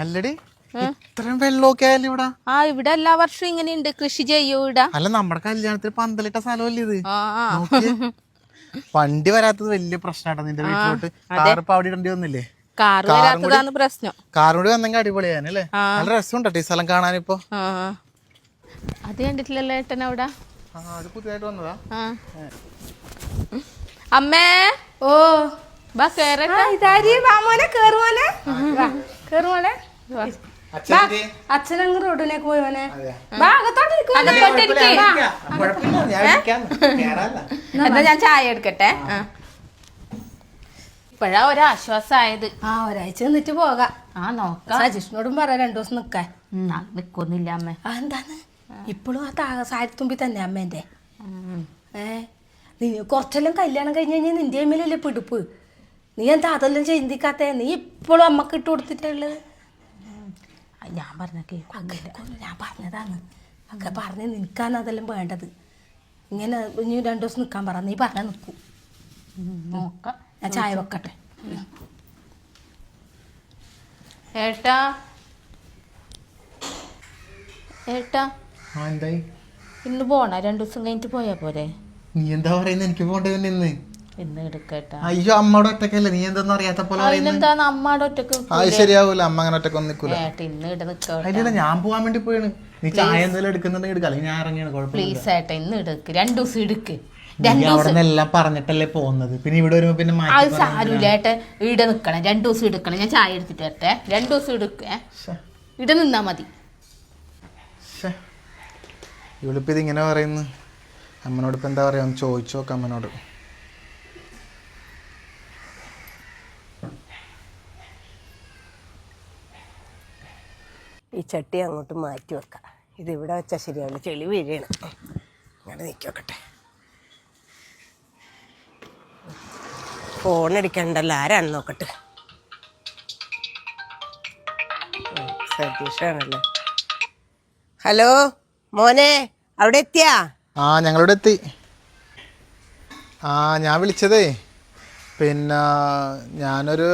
അല്ലടി ഇത്രയും വെള്ളമൊക്കെ ആയാലും ഇവിടെ. ഇവിടെ എല്ലാ വർഷവും ഇങ്ങനെയുണ്ട്, കൃഷി ചെയ്യൂ ഇവിടെ. അല്ല നമ്മുടെ കല്യാണത്തിന് പന്തലിട്ട സ്ഥലമല്ലേ ഇത്? വണ്ടി വരാത്തത് വലിയ പ്രശ്നമാട്ടോ നിന്റെ വീട്ടിലോട്ട്. കാർ ഇപ്പൊ അവിടെ ഇടേണ്ടി വന്നില്ലേ? കാർ വരാത്തതാണ് പ്രശ്നം. കാറുകൂടി വന്നെങ്കിൽ അടിപൊളിയാനല്ലേ? നല്ല രസമുണ്ടോ ഈ സ്ഥലം കാണാനിപ്പോ. അത് കണ്ടിട്ടില്ലല്ലോ ഏട്ടൻ അവിടെ? അത് പുതിയതായിട്ട് വന്നതാ. അമ്മേ ഓ ബാ കേറട്ടെ. അച്ഛനങ്ങ് റോഡിലേക്ക് പോയി മോനെ. എന്താ ഞാൻ ചായ എടുക്കട്ടെ? ഇപ്പഴാ ഒരാശ്വാസായത്. ഒരാഴ്ച നിന്നിട്ട് പോകാം. നോക്കാം. സജീഷിനോടും പറ 2 ദിവസം നിക്കാൻ. നിക്കൊന്നില്ല അമ്മ. എന്താന്ന് ഇപ്പോഴും ആ സാരിത്തുമ്പി തന്നെ അമ്മേന്റെ. നീ കുറച്ചെല്ലാം കല്യാണം കഴിഞ്ഞ് കഴിഞ്ഞാൽ നിന്റെ അമ്മയിലല്ലേ പിടിപ്പ്. നീ എന്താ അതെല്ലാം ചിന്തിക്കാത്ത? നീ ഇപ്പോഴും അമ്മക്ക് ഇട്ട് കൊടുത്തിട്ടുള്ളത്. ഞാൻ പറഞ്ഞ ഞാൻ പറഞ്ഞതാണ് ഒക്കെ പറഞ്ഞ് നിൽക്കാണ് അതെല്ലാം വേണ്ടത്. ഇങ്ങനെ ഇനി 2 ദിവസം നിൽക്കാൻ പറ. നീ പറഞ്ഞാൽ നിൽക്കൂ. നോക്കാം. ഞാൻ ചായ വെക്കട്ടെ. ഏട്ടാ ഏട്ടാ ഇന്ന് പോണ? 2 ദിവസം കഴിഞ്ഞിട്ട് പോയാ പോരെ? നീ എന്താ പറയുന്നത്? എനിക്ക് പോകേണ്ടി തന്നെ ഇന്ന്. ഇന്ന് എടുക്കട്ടാ. അയ്യോ അമ്മയുടെ ഒറ്റക്കല്ലേ, നീ എന്താ അറിയാത്ത പോലെ. എന്താണ് അമ്മയുടെ ഒറ്റക്ക്? അത് ശരിയാവൂല, അമ്മ അങ്ങനെ ഒറ്റക്കൊന്നും നിൽക്കൂല. ഇന്ന് ഇട നിക്കട്ടെ. ഞാൻ പോവാൻ വേണ്ടി പോയാണ്. നീ ചായ എന്തെങ്കിലും എടുക്കുന്നുണ്ടെങ്കിൽ എടുക്കാം, അല്ലെങ്കിൽ ഞാൻ ഇറങ്ങിയാണ്. പ്ലീസ് ഏട്ടാ ഇന്ന് എടുക്ക്. 2 ദിവസം എടുക്ക്. എല്ലാം പറഞ്ഞിട്ടല്ലേ പോകുന്നത്. പിന്നെ ഇവിടെ വരുമ്പോ പിന്നെ അത് സാരൂല ഏട്ടൻ. ഇവിടെ നിക്കണം, 2 ദിവസം എടുക്കണം. ഞാൻ ചായ എടുത്തിട്ട് വരട്ടെ. 2 ദിവസം എടുക്കേ. ഇവിടെ നിന്നാ മതി. ഇവളിപ്പോ ഇതിങ്ങനെ പറയുന്നു. അമ്മനോട് ഇപ്പൊ എന്താ പറയാ, ഒന്ന് ചോദിച്ചു നോക്കാം അമ്മനോട്. ഈ ചട്ടി അങ്ങോട്ട് മാറ്റി വെക്കാം. ഇതിവിടെ വെച്ചാൽ ശരിയാവില്ല, ചെളി വീഴാണ്. അങ്ങനെ നിൽക്കട്ടെ. ഫോൺ അടിക്കണ്ടല്ലോ, ആരാണ് നോക്കട്ടെ. സതീഷാണല്ലോ. ഹലോ മോനെ, അവിടെ എത്തിയാ? ഞങ്ങളിവിടെ എത്തി. ഞാൻ വിളിച്ചതേ പിന്നെ ഞാനൊരു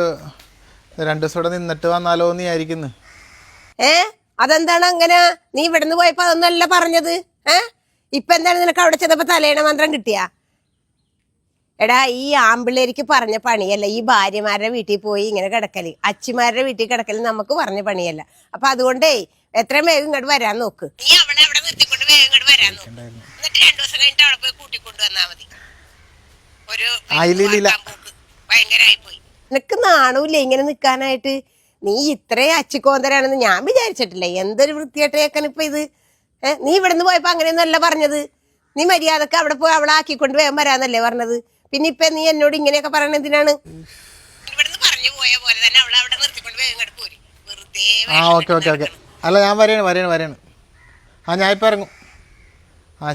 2 ദിവസം ഇവിടെ നിന്നിട്ട് വന്നാലോ എന്ന് വിചാരിക്കുന്നു. അതെന്താണ് അങ്ങനെ? നീ ഇവിടുന്ന് പോയപ്പോ അതൊന്നല്ല പറഞ്ഞത്. ഇപ്പൊ എന്താണ് നിനക്ക് അവിടെ ചെന്നപ്പോ തലേണ മന്ത്രം കിട്ടിയാ? എടാ, ഈ ആമ്പിള്ളേർക്ക് പറഞ്ഞ പണിയല്ല ഈ ഭാര്യമാരുടെ വീട്ടിൽ പോയി ഇങ്ങനെ കിടക്കല്. അച്ചിമാരുടെ വീട്ടിൽ കിടക്കല് നമുക്ക് പറഞ്ഞ പണിയല്ല. അപ്പൊ അതുകൊണ്ടേ എത്രയും വേഗം ഇങ്ങോട്ട് വരാൻ നോക്ക്. നീ അവിടെ നിർത്തിക്കൊണ്ട് വേഗം ഇങ്ങോട്ട് വരാൻ നോക്ക്. എന്നിട്ട് 2 ദിവസം കഴിഞ്ഞിട്ട് അവിടെ പോയി കൂട്ടിക്കൊണ്ട് വന്നാ മതി. ഒരു ഭയങ്കരമായി പോയി. നിനക്ക് നാണൂല്ലേ ഇങ്ങനെ നിക്കാനായിട്ട്? നീ ഇത്രയും അച്ചിക്കോന്തരാണെന്ന് ഞാൻ വിചാരിച്ചിട്ടില്ല. എന്തൊരു വൃത്തിയായിട്ടേക്കാൻ ഇപ്പൊ ഇത്. നീ ഇവിടുന്ന് പോയപ്പോ അങ്ങനെയൊന്നും അല്ല പറഞ്ഞത്. നീ മര്യാദക്ക് അവിടെ പോയി അവളെ ആക്കിക്കൊണ്ട് വേഗം വരാന്നല്ലേ പറഞ്ഞത്. പിന്നെ ഇപ്പൊ നീ എന്നോട് ഇങ്ങനെയൊക്കെ പറയണ എന്തിനാണ്? ഇവിടുന്ന് പറഞ്ഞു പോയ പോലെ തന്നെ അവളെ അവിടെ നിർത്തിക്കൊണ്ട് വേഗം ഇങ്ങോട്ട് പോര്. വെറുതെ. അല്ല ഞാൻ വരെയാണ്. ഞാൻ ഇപ്പൊ ഇറങ്ങും.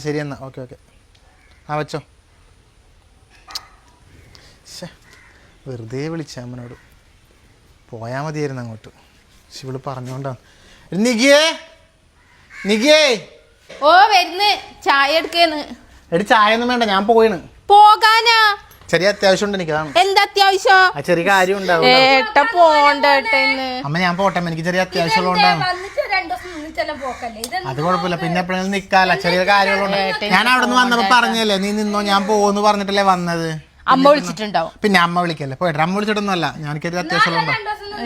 ശരി എന്നാ. ഓക്കെ വെച്ചോ. വെറുതെ വിളിച്ച അമ്മനോട് പോയാ മതിയായിരുന്നു അങ്ങോട്ട്. ശിവള് പറഞ്ഞോണ്ടാണ്. നികിയേ ഓ വരുന്ന്. ചായ എടുക്കേന്ന്. ചായ ഒന്നും വേണ്ട, ഞാൻ പോയിണ്. പോകാനാ? ചെറിയ അത്യാവശ്യം ഉണ്ട് എനിക്ക്. എന്താ അത്യാവശ്യം? ചെറിയ കാര്യം ഉണ്ടാവും. ഏട്ട പോണ്ടേട്ടന്ന്. അമ്മ ഞാൻ പോട്ടെ, എനിക്ക് ചെറിയ അത്യാവശ്യം ഉള്ളതുകൊണ്ടാണ്. അത് കുഴപ്പമില്ല, പിന്നെ എപ്പോഴെങ്കിലും നിക്കാല. ചെറിയ കാര്യങ്ങളുണ്ട്. ഞാൻ അവിടെ നിന്ന് വന്നപ്പോ പറഞ്ഞല്ലേ നീ നിന്നോ ഞാൻ പോകുന്നു പറഞ്ഞിട്ടല്ലേ വന്നത്. അമ്മ വിളിച്ചിട്ടുണ്ടാവും. പിന്നെ അമ്മ വിളിക്കല്ലേ പോയിട്ട്. അമ്മ വിളിച്ചിട്ടൊന്നും അല്ല, ഞാനിക്കൊരു അത്യാവശ്യം ഉണ്ടോ.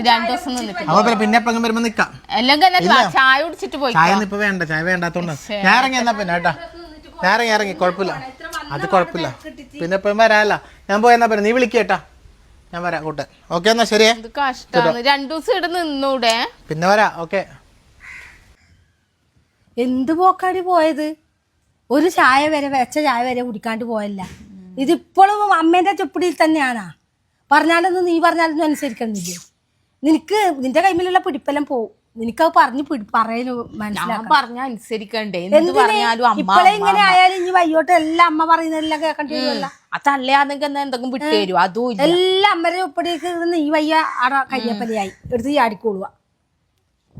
2 ദിവസം നിന്നിട്ട് അപ്പൊ പിന്നെ എപ്പോഴും വരുമ്പോ നിക്കാം. ചായ കുടിച്ചിട്ട് പോയി. ചായ ഒന്നും ഇപ്പൊ വേണ്ട, ചായ വേണ്ടാത്തോണ്ട് ഞാൻ ഇറങ്ങി. എന്നാ പിന്നെ കേട്ടാ ഞാൻ ഇറങ്ങി കുഴപ്പമില്ല. അത് കുഴപ്പമില്ല, പിന്നെ എപ്പോഴും വരാല്ല. ഞാൻ പോയെന്നാ പിന്നെ നീ വിളിക്കേട്ടാ, ഞാൻ വരാം കൂട്ടെ. ഓക്കെ എന്നാ ശരിയാ. കഷ്ടാണ്. 2 ദിവസം ഇവിടെ നിന്നൂടെ? പിന്നെ വരാ. ഓക്കെ. എന്ത് പോക്കാടി പോയത്? ഒരു ചായ വരെ വെച്ച ചായ വരെ കുടിക്കാണ്ട് പോയല്ല. ഇതിപ്പോഴും അമ്മേന്റെ ചുപ്പടിയിൽ തന്നെയാണാ? പറഞ്ഞാലൊന്നും നീ പറഞ്ഞാലൊന്നും അനുസരിക്കണില്ലേ? നിനക്ക് നിന്റെ കൈമിലുള്ള പിടിപ്പെല്ലാം പോവും. നിനക്കത് പറഞ്ഞു പറയലു മനസ്സിലാക്കാൻ. പറഞ്ഞ അനുസരിക്കണ്ടേ? ഇപ്പോഴേ ഇങ്ങനെ ആയാലും ഇനി വയ്യോട്ട് എല്ലാം അമ്മ പറയുന്നതെല്ലാം കേൾക്കേണ്ടി വരുമല്ല. അതല്ലാന്നെങ്കിൽ എന്തെങ്കിലും വിട്ടു തരും. അതും എല്ലാം അമ്മയുടെ ചുപ്പടിക്ക് നീ വയ്യ ആടെ കയ്യപ്പലയായി എടുത്ത് ചാടിക്കോളുക.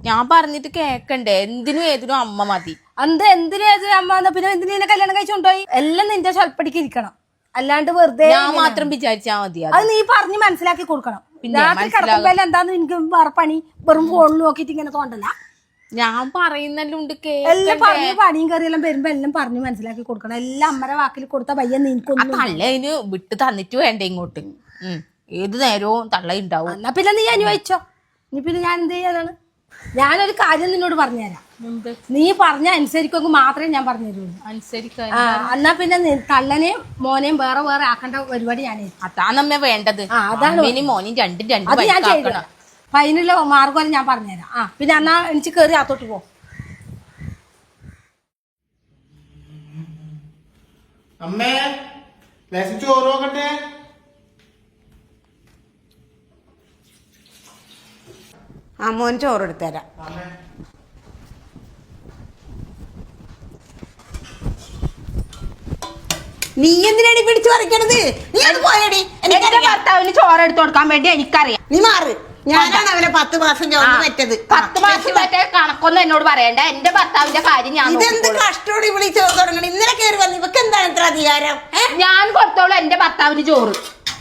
ഞാൻ പറഞ്ഞിട്ട് കേക്കണ്ടേ? എന്തിനും ഏതിനും അമ്മ മതി. എന്തിനും ഏതിനും അമ്മ വന്ന പിന്നെ എന്തിനെ കല്യാണം കഴിച്ചുകൊണ്ടുപോയി? എല്ലാം നിന്റെ സ്വൽപ്പടിക്ക് ഇരിക്കണം, അല്ലാണ്ട് വെറുതെ ഞാൻ മാത്രം വിചാരിച്ചാ മതി. അത് നീ പറഞ്ഞ് മനസ്സിലാക്കി കൊടുക്കണം. പിന്നെ രാത്രി കിടക്കുമ്പോ എന്താന്ന് എനിക്ക് വേറെ പണി വെറും ഫോണിൽ നോക്കിട്ട് ഇങ്ങനെ തോണ്ടല്ല. ഞാൻ പറയുന്നല്ലുണ്ട് എല്ലാം പറഞ്ഞ് പണിയും കറിയെല്ലാം വരുമ്പോ എല്ലാം പറഞ്ഞ് മനസ്സിലാക്കി കൊടുക്കണം. എല്ലാം അമ്മയുടെ വാക്കിൽ കൊടുത്ത പയ്യ നിനക്കൊന്നും തള്ളേന് വിട്ട് തന്നിട്ട് വേണ്ട ഇങ്ങോട്ട്. ഏത് നേരവും തള്ള ഉണ്ടാവും. എന്നാ പിന്നെ നീ അനുഭവിച്ചോ. നീ പിന്നെ ഞാൻ എന്ത് ചെയ്യാനാണ്? ഞാനൊരു കാര്യം നിന്നോട് പറഞ്ഞുതരാം. നീ പറഞ്ഞ അനുസരിക്കുമെങ്കിൽ മാത്രമേ ഞാൻ പറഞ്ഞു തരുള്ളൂ. അനുസരിക്കാൻ എന്നാ പിന്നെ തള്ളനെയും മോനെയും വേറെ വേറെ ആക്കേണ്ട പരിപാടി ഞാനേ. അതാണമ്മ വേണ്ടത്. അതാണ് മോനും രണ്ടും അത് ഞാൻ ചെയ്തു. അപ്പൊ അതിനുള്ള മാർഗം ഞാൻ പറഞ്ഞുതരാം. പിന്നെ എന്നാ എനിക്ക് കയറി അകത്തോട്ട് പോ. അമ്മേ ലേശം ചോറ് നോക്കട്ടെ. മോൻ ചോറ് എടുത്തുതരാം. നീ എന്തിനാണ് പിടിച്ചു പറിക്കണത്? നീ അത് പോയടി. എന്റെ ഭർത്താവിന് ചോറ് എടുത്തു കൊടുക്കാൻ വേണ്ടി എനിക്കറിയാം. നീ മാറ്. ഞാനാണ് അവനെ 10 മാസം ചോറ് പറ്റത്. 10 മാസം പറ്റ കണക്കൊന്നും എന്നോട് പറയണ്ട. എന്റെ ഭർത്താവിന്റെ കാര്യം ഞാൻ ഇതെന്ത് കഷ്ടോട് ഇവിടെ ചോറ് തുടങ്ങണം. ഇന്നലെ കയറി വന്നു. ഇവക്ക് എന്താണ് ഇത്ര അധികാരം? ഞാൻ കൊടുത്തോളൂ എന്റെ ഭർത്താവിന് ചോറ്.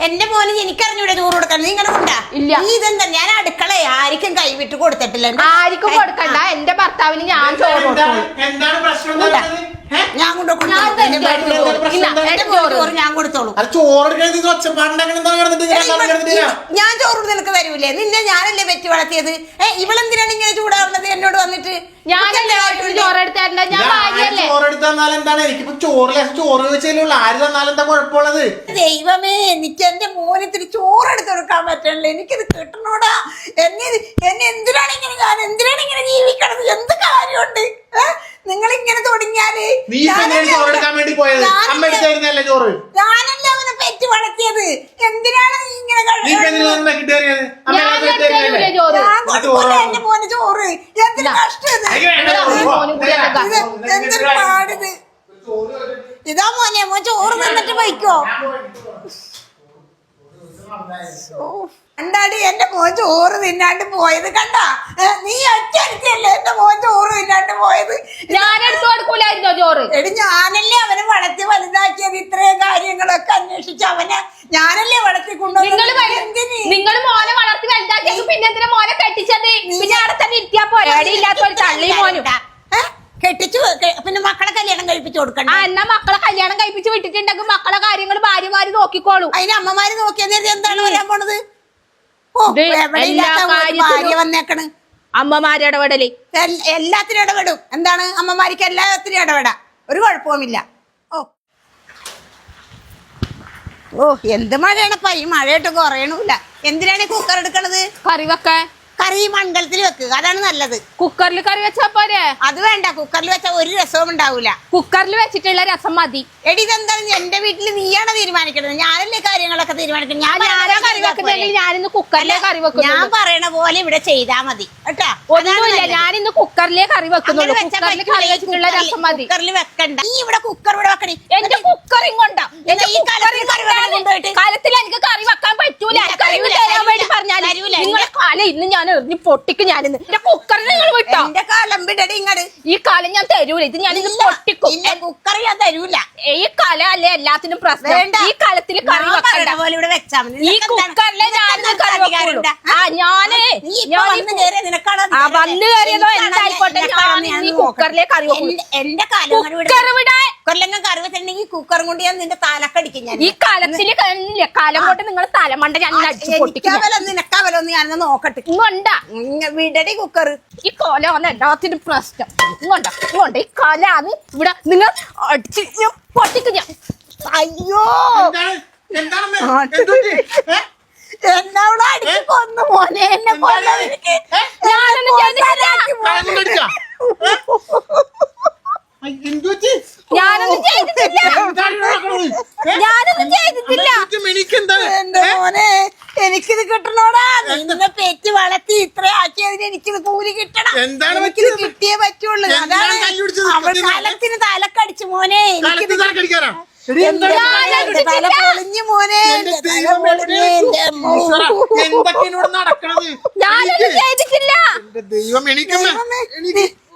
എന്റെ മോന് എനിക്കറിഞ്ഞൂടെ ചോറ് കൊടുക്കാൻ. നീ ഇങ്ങനെ കൊണ്ടാ ഇല്ല. നീ ഇതെന്താ? ഞാൻ അടുക്കളയെ ആർക്കും കൈവിട്ട് കൊടുത്തിട്ടില്ല. ആർക്കും കൊടുക്കണ്ട. എന്റെ ഭർത്താവിന് ഞാൻ ചോറ് കൊടുത്തോളൂ. എന്താണ് പ്രശ്നം? ഞാൻ കൊണ്ടുപോകും. ഞാൻ കൊടുത്തോളൂ. ഞാൻ ചോറ് നിനക്ക് തരൂലേ? നിന്നെ ഞാനല്ലേ പെറ്റി വളർത്തിയത്. ഇവളെന്തിനാണ് ഇങ്ങനെ ചൂടാവുന്നത് എന്നോട് വന്നിട്ട്? ഞാനല്ലേ ചോറ് എടുത്തല്ല. ഞാൻ ഭാര്യയല്ലേ. ദൈവമേ, എനിക്ക് എന്റെ മോനത്തിന് ചോറെടുത്ത് കൊടുക്കാൻ പറ്റണില്ല. എനിക്കിത് കിട്ടണോടാ. എന്നെ എന്തിനാണ് ഇങ്ങനെ ഞാൻ എന്തിനാണ് ഇങ്ങനെ ജീവിക്കണത്? എന്ത് കാര്യമുണ്ട്? നിങ്ങൾ ഇങ്ങനെ തുടങ്ങിയാല് ഞാനല്ലേ അവനെ പെറ്റി വളർത്തിയത്. എന്തിനാണ് നീ ഇങ്ങനെ എന്റെ മോന് ചോറ്? എന്തൊരു കഷ്ടം. എന്തൊരു പാടിത്. ഇതാ മോനെ, മോൻ ചോറ് തന്നിട്ട് വയ്ക്കോ. കണ്ടാടി എന്റെ മോൻ ചോറ് തിന്നാണ്ട് പോയത്? കണ്ട നീ ഒറ്റയല്ലേ എന്റെ മോൻ ചോറ് തിന്നാണ്ട് പോയത്? ഞാനെടുത്തു കൊടുക്കൂലായിരുന്നോ ചോറ്? എടി ഞാനല്ലേ അവനെ വളർത്തി വലുതാക്കിയത്. ഇത്രയും കാര്യങ്ങളൊക്കെ അന്വേഷിച്ച് അവനെ ഞാനല്ലേ വളർത്തി കൊണ്ടുവന്നത്. നിങ്ങൾ മോനെ വളർത്തി വലുതാക്കിയത് പിന്നെ എന്തിനാ മോനെ കെട്ടിച്ചത്? പിന്നെ അവിടെ തന്നെ ഇരിക്കാ പോരാടിയില്ലാത്ത ഒരു തള്ളി മോനും കെട്ടിച്ചു. പിന്നെ മക്കളെ കല്യാണം കഴിപ്പിച്ചു കൊടുക്കണം. എന്നാ മക്കളെ കല്യാണം കഴിപ്പിച്ച് വിട്ടിട്ടുണ്ടെങ്കിൽ മക്കളെ കാര്യങ്ങൾ ഭാര്യമാര് നോക്കിക്കോളൂ. അതിന് അമ്മമാര് നോക്കിയത് എന്താണ് വരാൻ പോണത്? ഭാര്യ വന്നേക്കണ്. അമ്മമാര് ഇടപെടല് എല്ലാത്തിനും ഇടപെടും. എന്താണ് അമ്മമാർക്ക് എല്ലാത്തിനും ഇടപെടാം. ഒരു കുഴപ്പവുമില്ല. എന്ത് മഴയാണപ്പ ഈ മഴയായിട്ട് കുറയണമില്ല. എന്തിനാണ് കുക്കർ എടുക്കണത്? കറി വെക്കാൻ. കറി മൺകലത്തിൽ വെക്കുക, അതാണ് നല്ലത്. കുക്കറിൽ കറി വെച്ചാ പോരെ? അത് വേണ്ട. കുക്കറിൽ വെച്ചാൽ ഒരു രസവും ഉണ്ടാവൂല. കുക്കറിൽ വെച്ചിട്ടുള്ള രസം മതി. എടി ഇതെന്താണ് എന്റെ വീട്ടിൽ നീയാണ് തീരുമാനിക്കുന്നത്. ഞാനല്ലേ കാര്യങ്ങളൊക്കെ തീരുമാനിക്കുന്നത്. ഞാനിന്ന് കുക്കറിലെ കറി വെക്കും. ഞാൻ പറയണ പോലെ ഇവിടെ ചെയ്താ മതി കേട്ടാ. ഒന്നുമില്ല, ഞാനിന്ന് കുക്കറിലെ കറി വെക്കുന്നുള്ളൂ. കുക്കറിൽ കറി വെച്ചിട്ടുള്ള രസം മതി. കുക്കറിൽ വെക്കണ്ട. നീ ഇവിടെ കുക്കർ ഇവിടെ വെക്കണേ. എന്റെ കുക്കറും കൊണ്ടാ കാലത്തിൽ എനിക്ക് കറി വെക്കാൻ പറ്റൂല. വേണ്ടി പറഞ്ഞാൽ നിങ്ങളെ കാലം ഇന്ന് ഞാൻ എറിഞ്ഞ് പൊട്ടിക്കും. ഞാനിന്ന് എന്റെ കുക്കറിൽ നിങ്ങൾ വിട്ടോ. എന്റെ കാലം വിടടി ഇങ്ങട്. ഈ കാലം ഞാൻ തരൂല. ഇത് ഞാൻ ഇന്ന് പൊട്ടിക്കും. കുക്കർ ഞാൻ തരൂല. ഈ കാലം അല്ലേ എല്ലാത്തിനും പ്രശ്നം. ഈ കാലത്തിൽ കറി വെക്കണ്ട പോലെ ഇവിടെ വെച്ചാ മതി. ഈ കുക്കറിലെ ഞാനിന്ന് കറി വെക്കുള്ളൂ. വന്നു കയറിയതോ എന്തായിക്കോട്ടെ, ഞാൻ ഈ കുക്കറിലെ കറി വെക്കും. എന്റെ കാലം കുക്കറിലെങ്ങ കറി വെച്ചിട്ടുണ്ടെങ്കിൽ കുക്കറും കൊണ്ട് ഞാൻ നിന്റെ തലക്കടിക്കും. ഞാൻ ഈ കാലത്തില് കാലം കൊണ്ട് നിങ്ങൾ തലമണ്ട ഞാൻ അടിച്ചു പൊട്ടിക്കും. നിനക്കാവലൊന്ന് ഞാനൊന്ന് നോക്കട്ടെ. ഇങ്ങോണ്ടാ വിടടി കുക്കർ. ഈ കൊലമാണ് എല്ലാത്തിനും പ്രശ്നം. ഇങ്ങോണ്ട ഈ കൊലാണ് ഇവിടെ നിങ്ങൾ അടിച്ച് ഞാൻ പൊട്ടിക്കും. ഞാൻ അയ്യോ എന്നോട് അടിച്ച് കൊന്നു മോനെ. എന്നെ ഞാനൊന്നും ചെയ്തിട്ടില്ല. ഞാനൊന്നും ചെയ്തിട്ടില്ല. ഞാനൊന്നും ചെയ്തിട്ടില്ല. എന്റെ മോനെ, എനിക്കിത് കിട്ടണോടാ. നിന്നെ പെറ്റ് വളർത്തി ഇത്ര ആക്കിയതിന് എനിക്കിത് കൂലി കിട്ടണം. എനിക്കിത് കിട്ടിയേ പറ്റുള്ളൂ. അതാണ് അവൾ കാലത്തിന് തലക്കടിച്ചു മോനെ. എനിക്കിത് തല പൊളിഞ്ഞു മോനെ. ഞാനൊന്നും ചെയ്തിട്ടില്ല.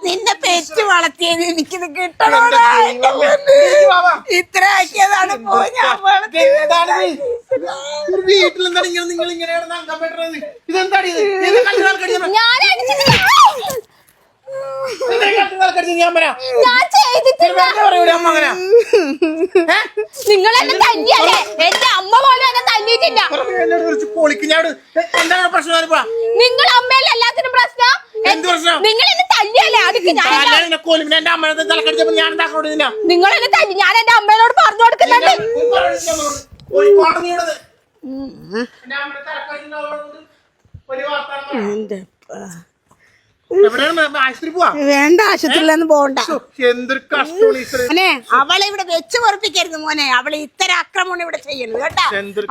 നിന്നെ പെറ്റ് വളർത്തിയത് എനിക്കിത് കിട്ടണോടാ. ഇത്ര ആക്കിയതാണ് പോ ഞാൻ വീട്ടിലെന്താണ് നിങ്ങൾ ഇങ്ങനെയാണ് അംഗം പെട്ടത്? ഇതെന്താണ് ഇത്? ഇത് കല്ലുകാൽ കടിച്ചത്? ഞാൻ അടിച്ചിട്ടില്ല. ഇതെന്താ ഈ കല്ലുകാൽ കടിച്ചത്? ഞാൻ പറയാം. ഞാൻ ചെയ്തിട്ടില്ല. വെറുതെ പറയൂലേ അമ്മ അങ്ങനെ? നിങ്ങൾ എന്നെ തല്ലിയല്ലേ? എന്റെ അമ്മ പോലും എന്നെ തല്ലിയിട്ടില്ല. എന്നോട് വിളിച്ച് പൊളിക്കും ഞാൻ. എന്താണ് പ്രശ്നം? ഇപ്പൊ നിങ്ങൾ അമ്മയല്ലേ എല്ലാത്തിനും പ്രശ്നം? എന്ത് പ്രശ്നം? നിങ്ങൾ എന്നെ തല്ലിയല്ലേ? അതിക്ക് ഞാൻ എന്നെ കൊല്ലും. എന്റെ അമ്മയുടെ തലക്കടിച്ചപ്പോ ഞാൻ എന്താക്കോട്ട് നിന്നാ? നിങ്ങൾ എന്നെ തല്ലി. ഞാൻ എന്റെ അമ്മയോട് പറഞ്ഞു കൊടുക്കുന്നുണ്ട്. വേണ്ട, ആശുപത്രിയിലൊന്നും പോകണ്ട. എന്തൊരു കഷ്ടമാണ്. മോനെ അവളെ ഇവിടെ വെച്ച് പൊറപ്പിക്കരുത് മോനെ. അവളെ ഇത്തരം ആക്രമണം ഇവിടെ ചെയ്യരുത് കേട്ടാ.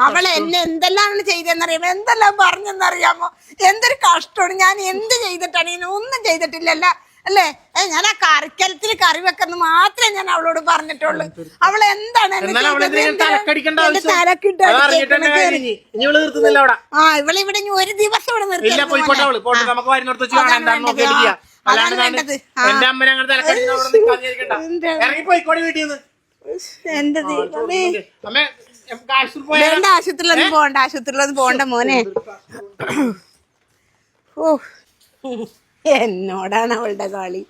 അവളെ എന്നെ എന്തെല്ലാം ചെയ്തെന്നറിയാമോ, എന്തെല്ലാം പറഞ്ഞെന്നറിയാമോ? എന്തൊരു കഷ്ടമാണ്. ഞാൻ എന്ത് ചെയ്തിട്ടാണ്? ഇനി ഒന്നും ചെയ്തിട്ടില്ലല്ല അല്ലേ? ഞാൻ ആ കറിക്കലത്തിൽ കറി വെക്കുന്ന മാത്രമേ ഞാൻ അവളോട് പറഞ്ഞിട്ടുള്ളൂ. അവൾ എന്താണ് ഇവളിവിടെ ഒരു ദിവസം ഇവിടെ നിർത്തില്ല. എന്റെ ദൈവമേ, വേണ്ട, ആശുപത്രിയിലൊന്നും പോകണ്ട, ആശുപത്രിയിലൊന്നും പോകണ്ട മോനെ. ഓ, എന്നോടാണ് അവളുടെ കളി.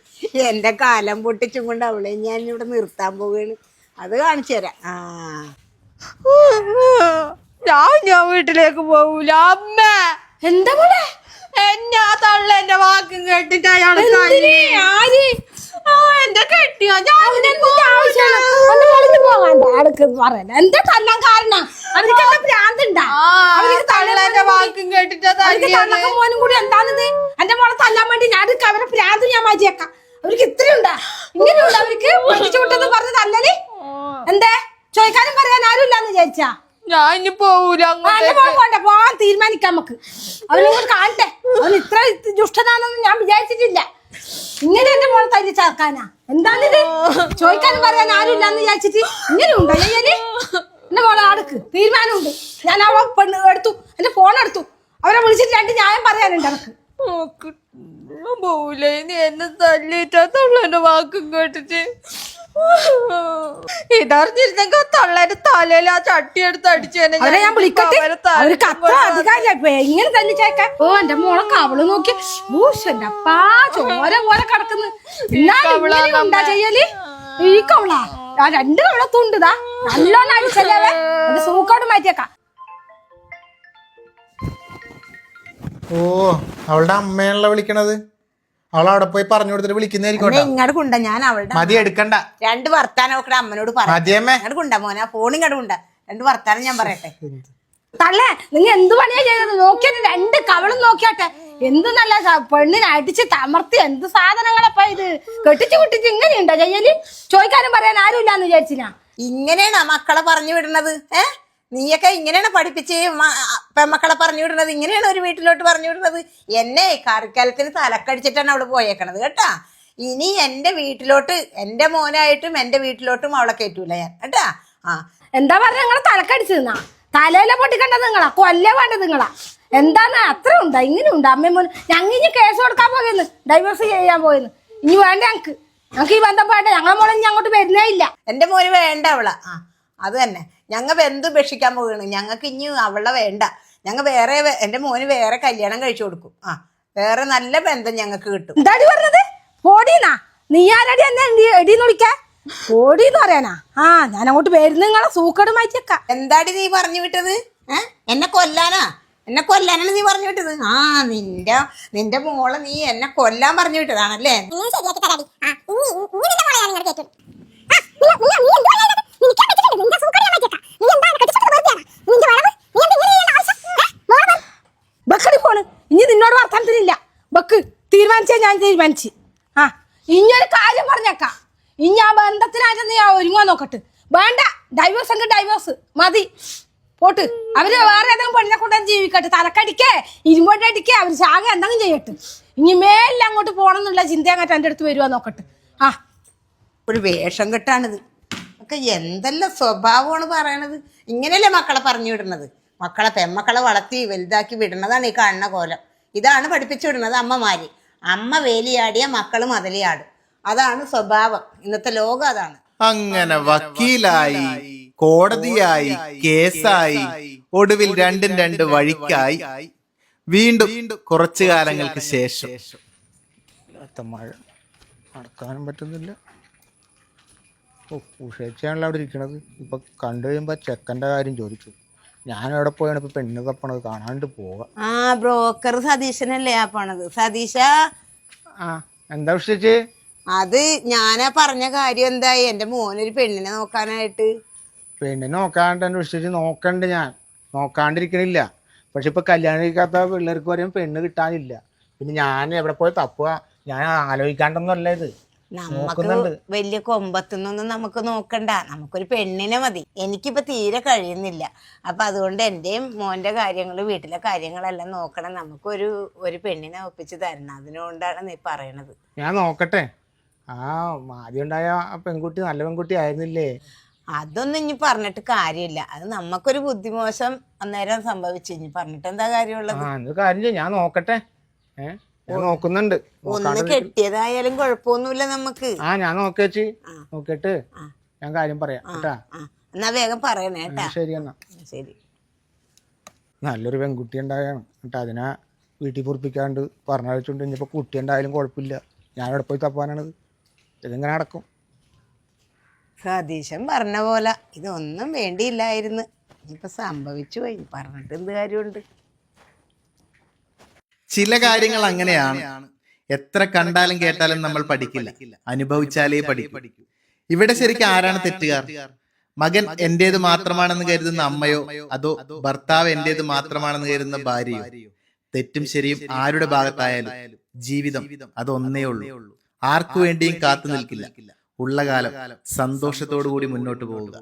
എന്റെ കാലം പൊട്ടിച്ചും കൊണ്ട് അവളെ ഞാൻ ഇവിടെ നിർത്താൻ പോവുകയാണ്. അത് കാണിച്ചു തരാം. ഞാൻ വീട്ടിലേക്ക് പോവൂല. അമ്മ എന്താ പോലെ എന്നെ ആ തള്ള എന്റെ വാക്കും കേട്ടിട്ട് അയാൾ എന്റെ കെട്ടിയോ എന്താ തല്ലാൻ കാരണം? അവർക്ക് ഭ്രാന്തുണ്ടാ? തള്ളേന്റെ വാക്കും കേട്ടിട്ട് മോനും കൂടി എന്താണിത്? എന്റെ മോളെ തല്ലാൻ വേണ്ടി ഞാൻ അവരെ ഭ്രാന്ത് ഞാൻ മാറ്റിയേക്കാം. അവർക്ക് ഇത്രയുണ്ടാ? ഇങ്ങനെയുണ്ട് അവർക്ക്? പഠിച്ചു വിട്ടെന്ന് പറഞ്ഞ് തല്ലല് എന്തേ? ചോദിക്കാനും പറയാൻ ആരും ഇല്ലാന്ന് വിചാരിച്ചാ? ഞാൻ ഇനി പോവൂല. പോകണ്ട, പോവാൻ തീരുമാനിക്കാം നമുക്ക്. അവനിങ്ങോട്ട് കാണട്ടെ. അവൻ ഇത്ര ദുഷ്ടനാണെന്ന് ഞാൻ വിചാരിച്ചിട്ടില്ല. ഇങ്ങനെ എന്റെ മോളെ തല്ലി ചേർക്കാനാ? എന്താണിത്? ചോദിക്കാനും പറയാൻ ആരും ഇല്ലാന്ന് വിചാരിച്ചിട്ട് ഇങ്ങനെ ഉണ്ടോ ചെയ്യല്? എന്റെ മോളെ അടുക്ക് തീരുമാനമുണ്ട്. ഞാൻ അവളെ പെണ്ണ് എടുത്തു, എന്റെ ഫോൺ എടുത്തു. അവരെ വിളിച്ചിട്ട് രണ്ട് ന്യായം പറയാനുണ്ട് അവർക്ക്. പോവൂല. ഇനി എന്നെ തല്ലിട്ടാ തള്ളേന്റെ വാക്കും കേട്ടിട്ട് ഇതറിഞ്ഞിരുന്നെങ്കിൽ തള്ളേന്റെ തലയിൽ ആ ചട്ടി എടുത്ത് അടിച്ചേനെ. അവരെ ഞാൻ വിളിക്കട്ടെ. അവർക്ക് അത്ര അധികാരിയാ ഇങ്ങനെ തല്ലിച്ചേക്കാൻ. ഓ, എന്റെ മോളെ കവള് നോക്കി എന്റെ അപ്പാ ചോര പോലെ കിടക്കുന്നു. ഉണ്ടാ ചെയ്യല് ഈ കവളാ? ആ രണ്ട് കവളത്തുണ്ടാ നല്ലോണം അടിച്ചല്ലേ? അത് സൂക്കോട് മാറ്റിയേക്കാം. ഓ, അവളുടെ അമ്മയാണല്ലോ വിളിക്കണത്. അവൾ അവിടെ പോയി പറഞ്ഞു കൊടുത്തിട്ട് വിളിക്കുന്നതായിരിക്കും. ഇങ്ങോട്ട് കൊണ്ട, ഞാൻ അവളുടെ മതി, എടുക്കണ്ട. രണ്ട് വർത്താനം ഒക്കെ അമ്മനോട് പറയാം. ഇങ്ങോട്ട് കൊണ്ട മോനെ, ആ ഫോൺ ഇങ്ങോട്ട് കൊണ്ട. രണ്ട് വർത്താനം ഞാൻ പറയട്ടെ. തള്ളേ, നിങ്ങൾ എന്ത് പണിയാ ചെയ്തത്? നോക്കിയിട്ട് രണ്ട് കവളും നോക്കിയാട്ടെ. എന്ത് നല്ല പെണ്ണിനെ അടിച്ച് തമർത്തി എന്ത് സാധനങ്ങളപ്പ ഇത് കെട്ടിച്ചു കുട്ടിച്ച് ഇങ്ങനെയുണ്ടോ ചെയ്യല്? ചോദിക്കാനും പറയാൻ ആരും ഇല്ലാന്ന് വിചാരിച്ചിനാ? ഇങ്ങനെയാണോ മക്കളെ പറഞ്ഞു വിടുന്നത്? നീയൊക്കെ ഇങ്ങനെയാണ് പഠിപ്പിച്ച് പെമ്മക്കളെ പറഞ്ഞു വിടുന്നത്? ഇങ്ങനെയാണ് ഒരു വീട്ടിലോട്ട് പറഞ്ഞു വിടുന്നത്? എന്നെ കറിക്കാലത്തിന് തലക്കടിച്ചിട്ടാണ് അവള് പോയേക്കണത് കേട്ടാ. ഇനി എന്റെ വീട്ടിലോട്ട്, എന്റെ മോനായിട്ടും എന്റെ വീട്ടിലോട്ടും അവളെ കയറ്റൂല ഞാൻ കേട്ടാ. എന്താ പറഞ്ഞ? നിങ്ങളെ തലക്കടിച്ചെന്നാ? തലയിലെ പൊട്ടിക്കണ്ടത് നിങ്ങളാ? കൊല്ലേ വേണ്ടത് നിങ്ങളാ? എന്താണ് അത്ര ഉണ്ടാ? ഇങ്ങനെ ഉണ്ട് അമ്മ മോൻ? ഞങ്ങൾ ഇനി കേസ് കൊടുക്കാൻ പോയെന്ന്, ഡൈവേഴ്സ് ചെയ്യാൻ പോയെന്ന്. ഇനി വേണ്ട ഞങ്ങൾക്ക് ഈ ബന്ധം വേണ്ട. ഞങ്ങളെ മോനെ ഇനി അങ്ങോട്ട് വരുന്നേ ഇല്ല. എന്റെ മോന് വേണ്ട അവളാ. അത് തന്നെ, ഞങ്ങൾ ബന്ധു ഉപേക്ഷിക്കാൻ പോവുകയാണ്. ഞങ്ങൾക്ക് ഇനി അവളെ വേണ്ട. ഞങ്ങൾ വേറെ, എന്റെ മോന് വേറെ കല്യാണം കഴിച്ചു കൊടുക്കും. വേറെ നല്ല ബന്ധം ഞങ്ങൾക്ക് കിട്ടും. എന്താടി പറഞ്ഞത്? ഓടീന്നാ? നീ ആരടി എന്നെ എടീന്ന് വിളിക്കാൻ? ഓടീന്ന് പറയാനാ? ഞാൻ അങ്ങോട്ട് വരുന്ന നിങ്ങളെ സൂക്കട് മാറ്റിയേക്കാം. എന്താടി നീ പറഞ്ഞു വിട്ടത്? എന്നെ കൊല്ലാനാ? എന്നെ കൊല്ലാനാണ് നീ പറഞ്ഞു വിട്ടത്? നിന്റെ മോളെ നീ എന്നെ കൊല്ലാൻ പറഞ്ഞു വിട്ടതാണല്ലേ? ബക്കടി പോണ്. ഇനി നിന്നോട് വർത്താനത്തിനില്ല. ബക്ക് തീരുമാനിച്ചാ ഞാൻ തീരുമാനിച്ച്. ഇനിയൊരു കാര്യം പറഞ്ഞേക്കാം. ഇനി ആ ബന്ധത്തിനായിട്ട് നീ ഒരുങ്ങാൻ നോക്കട്ട്. വേണ്ട, ഡൈവേഴ്സ് എങ്കിൽ ഡൈവേഴ്സ് മതി. പോട്ട്. അവര് വേറെ ഏതെങ്കിലും പെണ്ണിനെ കൊണ്ടുവന്ന് ജീവിക്കട്ടെ. തലക്കടിക്കേ ഇരുമ്പോട്ടടിക്കേ അവര് ശാഖ എന്തെങ്കിലും ചെയ്യട്ടെ. ഇനി മേലിൽ അങ്ങോട്ട് പോകണം എന്നുള്ള ചിന്ത അങ്ങോട്ട് എൻ്റെ അടുത്ത് വരുവാ നോക്കട്ടെ. ഒരു വേഷം കെട്ടാണിത് ഒക്കെ. എന്തെല്ലാം സ്വഭാവമാണ് പറയണത്. ഇങ്ങനെയല്ലേ മക്കളെ പറഞ്ഞു വിടുന്നത്? മക്കളെ പെമ്മക്കളെ വളർത്തി വലുതാക്കി വിടുന്നതാണ് ഈ കാണുന്ന കോലം. ഇതാണ് പഠിപ്പിച്ചു വിടുന്നത് അമ്മമാര്. അമ്മ വേലിയാടിയ മക്കള് മതിലിയാടും. അതാണ് സ്വഭാവം. ഇന്നത്തെ ലോകം അതാണ്. അങ്ങനെ വക്കീലായി, കോടതിയായി, കേസായി, ഒടുവിൽ രണ്ടും രണ്ട് വഴിക്കായി. വീണ്ടും കുറച്ചു കാലങ്ങൾക്ക് ശേഷം മഴ നടക്കാനും പറ്റുന്നില്ല. ഉഷേച്ചാണല്ലോ അവിടെ ഇരിക്കണത്. ഇപ്പൊ കണ്ടു കഴിയുമ്പോ ചെക്കൻ്റെ കാര്യം ചോദിച്ചു. ഞാൻ എവിടെ പോയാണ് ഇപ്പൊ പെണ്ണ് തപ്പണത്, കാണാണ്ട് പോകാം. ആ ബ്രോക്കർ സതീശനല്ലേ ആ പോണത്? സതീശ, ആ എന്താ ഉഷേച്ചി? അത് ഞാനാ പറഞ്ഞ കാര്യം എന്തായി? എന്റെ മോനൊരു പെണ്ണിനെ നോക്കാനായിട്ട്. പെണ്ണിനെ നോക്കാണ്ട് തന്നെ ഉഷേച്ചി നോക്കണ്ട്. ഞാൻ നോക്കാണ്ടിരിക്കണില്ല. പക്ഷെ ഇപ്പൊ കല്യാണം കഴിക്കാത്ത പിള്ളേർക്ക് പറയും പെണ്ണ് കിട്ടാനില്ല. പിന്നെ ഞാൻ എവിടെ പോയി തപ്പുക? ഞാൻ ആലോചിക്കാണ്ടൊന്നുമല്ല ഇത്. നമുക്ക് വലിയ കൊമ്പത്തുനിന്നൊന്നും നമുക്ക് നോക്കണ്ട, നമുക്കൊരു പെണ്ണിനെ മതി. എനിക്കിപ്പോ തീരെ കഴിയുന്നില്ല. അപ്പൊ അതുകൊണ്ട് എന്റെയും മോന്റെ കാര്യങ്ങൾ, വീട്ടിലെ കാര്യങ്ങളെല്ലാം നോക്കണം. നമുക്കൊരു പെണ്ണിനെ ഒപ്പിച്ച് തരണം. അതിനുകൊണ്ടാണ് നീ പറയണത്. ഞാൻ നോക്കട്ടെ. ആ ആദ്യം ഉണ്ടായ പെൺകുട്ടി നല്ല പെൺകുട്ടി ആയിരുന്നില്ലേ? അതൊന്നും ഇനി പറഞ്ഞിട്ട് കാര്യമില്ല. അത് നമുക്കൊരു ബുദ്ധിമോശം അന്നേരം സംഭവിച്ചു. ഇനി പറഞ്ഞിട്ട് എന്താ കാര്യമുള്ളത്? കാര്യം ഞാൻ നോക്കട്ടെ. ഞാൻ നോക്കുന്നുണ്ട്. ഒന്ന് കെട്ടിയതായാലും കുഴപ്പമൊന്നുമില്ല നമുക്ക്. ഞാൻ നോക്കേച്ചി, നോക്കിട്ട് ഞാൻ കാര്യം പറയാം കേട്ടാ. എന്നാ വേഗം പറയണേ കേട്ടാ. ശരി എന്നാ. ശരി. നല്ലൊരു പെൺകുട്ടി ഉണ്ടായാണ് കേട്ടാ. അതിനെ വീട്ടിൽ പൊറപ്പിക്കാണ്ട് പറഞ്ഞയച്ചുകൊണ്ട് ഇനിയിപ്പോ കുട്ടി ഉണ്ടായാലും കുഴപ്പമില്ല. ഞാൻ എവിടെ പോയി തപ്പാനാണത്? ഇതെങ്ങനെ നടക്കും? സതീശൻ പറഞ്ഞ പോലെ ഇതൊന്നും വേണ്ടിയില്ലായിരുന്നു. ഇനിയിപ്പൊ സംഭവിച്ചു പോയി, പറഞ്ഞിട്ട് എന്ത് കാര്യമുണ്ട്? ചില കാര്യങ്ങൾ അങ്ങനെയാണ്. എത്ര കണ്ടാലും കേട്ടാലും നമ്മൾ പഠിക്കില്ല, അനുഭവിച്ചാലേ പഠിക്കൂ. ഇവിടെ ശരിക്കും ആരാണ് തെറ്റുകാർ? മകൻ എന്റേത് മാത്രമാണെന്ന് കരുതുന്ന അമ്മയോ, അതോ ഭർത്താവ് എന്റേത് മാത്രമാണെന്ന് കരുതുന്ന ഭാര്യയോ? തെറ്റും ശരിയും ആരുടെ ഭാഗത്തായാലും ജീവിതം അതൊന്നേ ഉള്ളൂ. ആർക്കു വേണ്ടിയും കാത്തു നിൽക്കില്ല. ഉള്ള കാലം സന്തോഷത്തോടു കൂടി മുന്നോട്ട് പോവുക.